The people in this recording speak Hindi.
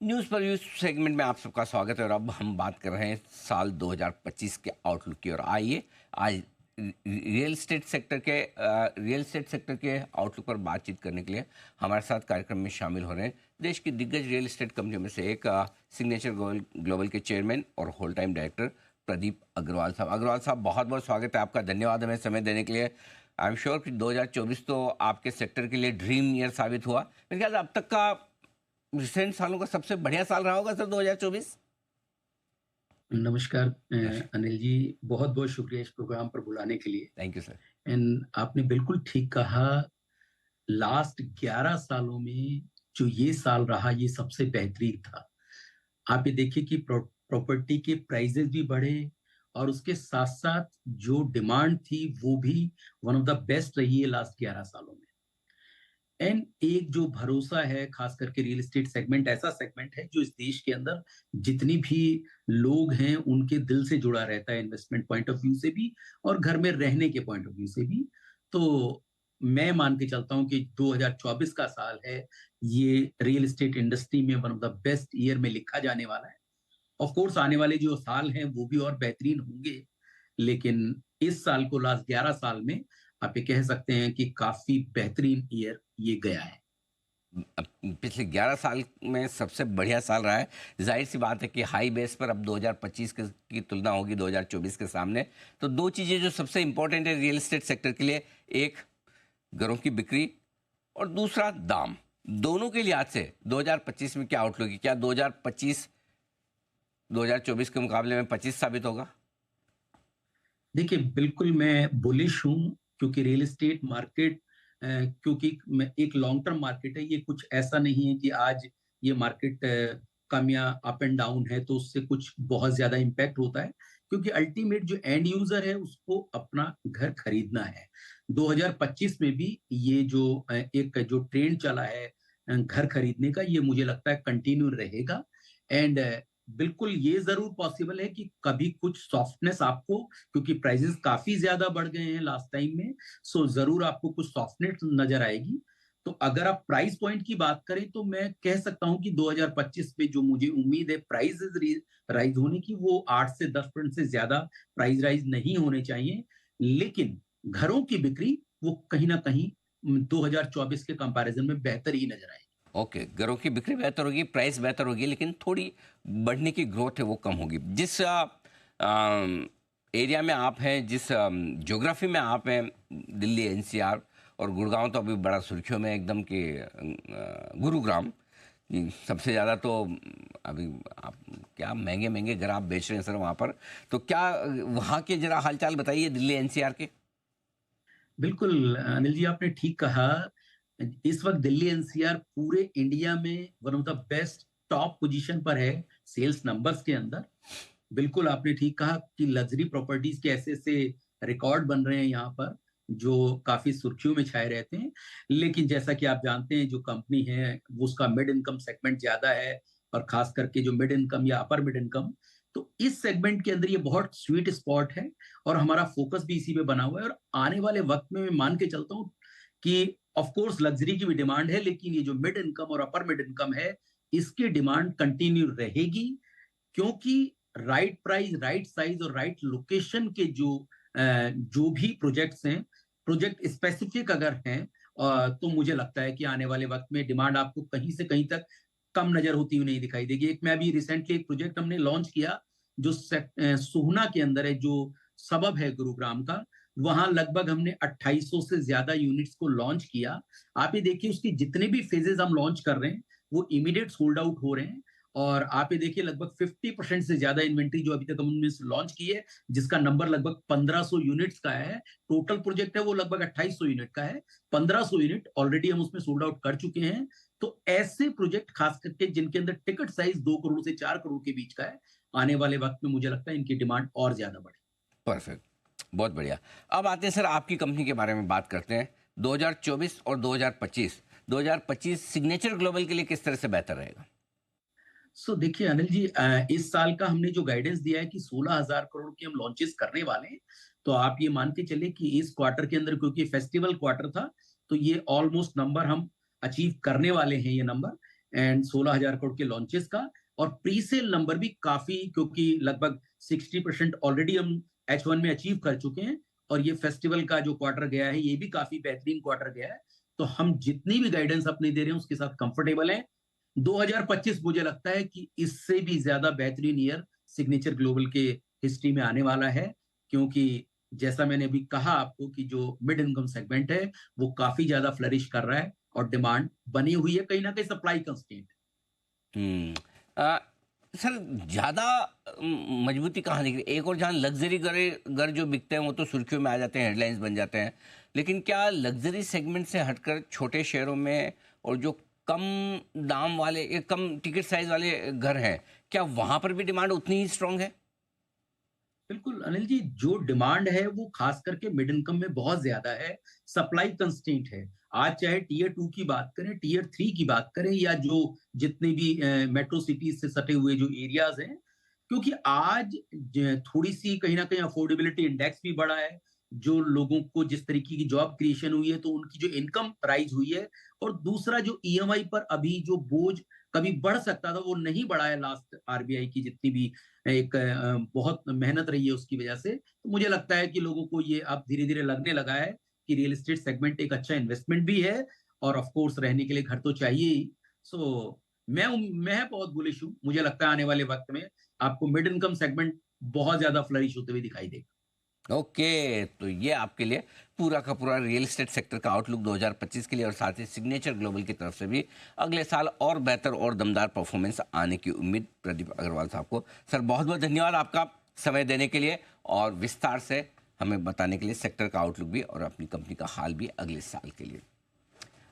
न्यूज़ पर व्यूज सेगमेंट में आप सबका स्वागत है और अब हम बात कर रहे हैं साल 2025 के आउटलुक की। और आइए आज रियल एस्टेट सेक्टर के आउटलुक पर बातचीत करने के लिए हमारे साथ कार्यक्रम में शामिल हो रहे हैं देश की दिग्गज रियल एस्टेट कंपनियों में से एक सिग्नेचर ग्लोबल के चेयरमैन और whole time director Pradeep Agarwal साहब। अग्रवाल साहब, बहुत बहुत स्वागत है आपका। धन्यवाद हमें समय देने के लिए। आई एम श्योर कि 2024 तो आपके सेक्टर के लिए ड्रीम ईयर साबित हुआ। मेरे ख्याल से अब तक का रिसेंट सालों का सबसे बढ़िया साल रहा होगा सर 2024। नमस्कार अनिल जी, बहुत बहुत शुक्रिया इस प्रोग्राम पर बुलाने के लिए। Thank you sir. एंड आपने बिल्कुल ठीक कहा, लास्ट 11 सालों में जो ये साल रहा ये सबसे बेहतरीन था। आप ये देखिए कि प्रॉपर्टी के प्राइसेस भी बढ़े और उसके साथ साथ जो डिमांड थी वो भी वन ऑफ द बेस्ट रही है लास्ट 11 सालों में। एंड एक जो भरोसा है, खास करके रियल एस्टेट सेगमेंट ऐसा सेगमेंट है जो इस देश के अंदर जितनी भी लोग हैं उनके दिल से जुड़ा रहता है, इन्वेस्टमेंट पॉइंट ऑफ व्यू से भी और घर में रहने के पॉइंट ऑफ व्यू से भी। तो मैं मान के चलता हूं कि 2024 का साल है, ये रियल एस्टेट इंडस्ट्री में one of the best year में लिखा जाने वाला है। ऑफ कोर्स आने वाले जो साल हैं वो भी और बेहतरीन होंगे, लेकिन इस साल को लास्ट 11 साल में आप ये कह सकते हैं कि काफी बेहतरीन ईयर ये गया है। पिछले 11 साल में सबसे बढ़िया साल रहा है। जाहिर सी बात है कि हाई बेस पर अब 2025 की तुलना होगी 2024 के सामने। तो दो चीज़ें जो सबसे इंपॉर्टेंट है रियल एस्टेट सेक्टर के लिए, एक घरों की बिक्री और दूसरा दाम। दोनों के लिहाज से 2025 में क्या आउटलुक है? क्या 2025 2024 के मुकाबले में 25 साबित होगा? देखिए, बिल्कुल मैं बुलिश हूँ, क्योंकि रियल एस्टेट मार्केट क्योंकि एक लॉन्ग टर्म मार्केट है। ये कुछ ऐसा नहीं है कि आज ये मार्केट कम या अप एंड डाउन है तो उससे कुछ बहुत ज्यादा इम्पैक्ट होता है, क्योंकि अल्टीमेट जो एंड यूजर है उसको अपना घर खरीदना है। 2025 में भी ये जो एक जो ट्रेंड चला है घर खरीदने का, ये मुझे लगता है कंटिन्यू रहेगा। एंड बिल्कुल ये जरूर पॉसिबल है कि कभी कुछ सॉफ्टनेस आपको, क्योंकि प्राइसेस काफी ज्यादा बढ़ गए हैं लास्ट टाइम में, सो जरूर आपको कुछ सॉफ्टनेस नजर आएगी। तो अगर आप प्राइस पॉइंट की बात करें तो मैं कह सकता हूं कि 2025 में जो मुझे उम्मीद है प्राइसेस राइज होने की, वो 8 से 10% से ज्यादा प्राइस राइज नहीं होने चाहिए। लेकिन घरों की बिक्री वो कहीं ना कहीं 2024 के कंपैरिजन में बेहतर ही नजर आएगी। ओके, घरों की बिक्री बेहतर होगी, प्राइस बेहतर होगी, लेकिन थोड़ी बढ़ने की ग्रोथ है वो कम होगी। जिस एरिया में आप हैं, जिस ज्योग्राफी में आप हैं, दिल्ली एनसीआर और गुड़गांव तो अभी बड़ा सुर्खियों में एकदम कि गुरुग्राम सबसे ज़्यादा तो अभी आप क्या महंगे महंगे घर आप बेच रहे हैं सर वहाँ पर। तो क्या वहाँ के जरा हालचाल बताइए दिल्ली एनसीआर के। बिल्कुल अनिल जी, आपने ठीक कहा। इस वक्त दिल्ली एनसीआर पूरे इंडिया में one of the best top position पर है सेल्स नंबर्स के अंदर। बिल्कुल आपने ठीक कहा कि लग्जरी प्रॉपर्टीज के ऐसे ऐसे रिकॉर्ड बन रहे हैं यहाँ पर जो काफी सुर्खियों में छाए रहते हैं। लेकिन जैसा कि आप जानते हैं, जो कंपनी है वो उसका मिड इनकम सेगमेंट ज्यादा है, और खास करके जो मिड इनकम या अपर मिड इनकम, तो इस सेगमेंट के अंदर ये बहुत स्वीट स्पॉट है और हमारा फोकस भी इसी पे बना हुआ है। और आने वाले वक्त में मैं मान के चलता हूँ कि ऑफ कोर्स लग्जरी की भी डिमांड है, लेकिन ये जो मिड इनकम और अपर मिड इनकम है इसकी डिमांड कंटिन्यू रहेगी, क्योंकि राइट प्राइस, राइट साइज और राइट लोकेशन के जो भी प्रोजेक्ट्स हैं, प्रोजेक्ट स्पेसिफिक अगर हैं, तो मुझे लगता है कि आने वाले वक्त में डिमांड आपको कहीं से कहीं तक कम नजर होती हुई नहीं दिखाई देगी। एक मैं अभी रिसेंटली एक प्रोजेक्ट हमने लॉन्च किया जो सोहना के अंदर है, जो सबब है गुरुग्राम का। वहां लगभग हमने 2800 से ज्यादा यूनिट्स को लॉन्च किया। आप ये देखिए उसकी जितने भी फेजेस हम लॉन्च कर रहे हैं वो इमीडिएट सोल्ड आउट हो रहे हैं। और आप ये देखिए लगभग 50% से ज्यादा इन्वेंट्री जो अभी तक हमने लॉन्च की है, जिसका नंबर लगभग 1500 यूनिट्स का है। टोटल प्रोजेक्ट है वो लगभग 2800 यूनिट का है। 1500 यूनिट ऑलरेडी हम उसमें सोल्ड आउट कर चुके हैं। तो ऐसे प्रोजेक्ट खास करके जिनके अंदर टिकट साइज 2 करोड़ से 4 करोड़ के बीच का है, आने वाले वक्त में मुझे लगता है इनकी डिमांड और ज्यादा बढ़े। परफेक्ट, बहुत बढ़िया। अब आते हैं सर आपकी कंपनी के बारे में बात करते हैं। 2024 और 2025 सिग्नेचर ग्लोबल के लिए किस तरह से बेहतर रहेगा? देखिए अनिल जी, इस साल का हमने जो गाइडेंस दिया है कि 16,000 करोड़ की हम लॉन्चेस करने वाले हैं। तो आप ये मान के चले कि इस क्वार्टर के अंदर, क्योंकि फेस्टिवल क्वार्टर था, तो ये ऑलमोस्ट नंबर हम अचीव करने वाले हैं ये नंबर। एंड 16,000 करोड़ के लॉन्चेस का, और प्री सेल नंबर भी काफी, क्योंकि लगभग 60% ऑलरेडी हम H1 में अचीव कर चुके हैं, और ये फेस्टिवल का जो क्वार्टर गया है ये भी काफी बेहतरीन क्वार्टर गया है। तो हम जितनी भी गाइडेंस अपनी दे रहे हैं उसके साथ कंफर्टेबल हैं। 2025 मुझे लगता है कि इससे भी ज्यादा बेहतरीन ईयर सिग्नेचर ग्लोबल के हिस्ट्री में आने वाला है, क्योंकि जैसा मैंने अभी कहा आपको कि जो मिड इनकम सेगमेंट है वो काफी ज्यादा फ्लरिश कर रहा है, और डिमांड बनी हुई है, कहीं ना कहीं सप्लाई कंस्ट्रेंट। हम्म आ, सर ज़्यादा मजबूती कहाँ दिख रही है? एक और जहाँ लग्जरी घर जो बिकते हैं वो तो सुर्खियों में आ जाते हैं, हेडलाइंस बन जाते हैं, लेकिन क्या लग्जरी सेगमेंट से हटकर छोटे शहरों में और जो कम दाम वाले कम टिकट साइज वाले घर हैं, क्या वहां पर भी डिमांड उतनी ही स्ट्रांग है? बिल्कुल अनिल जी, जो डिमांड है वो खास करके मिड इनकम में बहुत ज्यादा है, सप्लाई कंस्ट्रेंट है। आज चाहे टीयर 2 की बात करें, टीयर 3 की बात करें, या जो जितने भी मेट्रो सिटीज से सटे हुए जो एरियाज हैं, क्योंकि आज थोड़ी सी कहीं ना कहीं अफोर्डेबिलिटी इंडेक्स भी बढ़ा है। जो लोगों को जिस तरीके की जॉब क्रिएशन हुई है तो उनकी जो इनकम राइज हुई है, और दूसरा जो ईएमआई पर अभी जो बोझ कभी बढ़ सकता था वो नहीं बढ़ा है, लास्ट आरबीआई की जितनी भी एक बहुत मेहनत रही है उसकी वजह से। तो मुझे लगता है कि लोगों को ये अब धीरे धीरे लगने लगा है कि रियल एस्टेट सेगमेंट एक अच्छा इन्वेस्टमेंट भी है, और ऑफ कोर्स रहने के लिए घर तो चाहिए ही। सो मैं बहुत बुलिश हूँ, मुझे लगता है आने वाले वक्त में आपको मिड इनकम सेगमेंट बहुत ज्यादा फ्लरिश होते हुए दिखाई देगा। ओके, तो ये आपके लिए पूरा का पूरा रियल एस्टेट सेक्टर का आउटलुक 2025 के लिए, और साथ ही सिग्नेचर ग्लोबल की तरफ से भी अगले साल और बेहतर और दमदार परफॉर्मेंस आने की उम्मीद। प्रदीप अग्रवाल साहब को सर बहुत बहुत धन्यवाद आपका समय देने के लिए, और विस्तार से हमें बताने के लिए सेक्टर का आउटलुक भी और अपनी कंपनी का हाल भी अगले साल के लिए।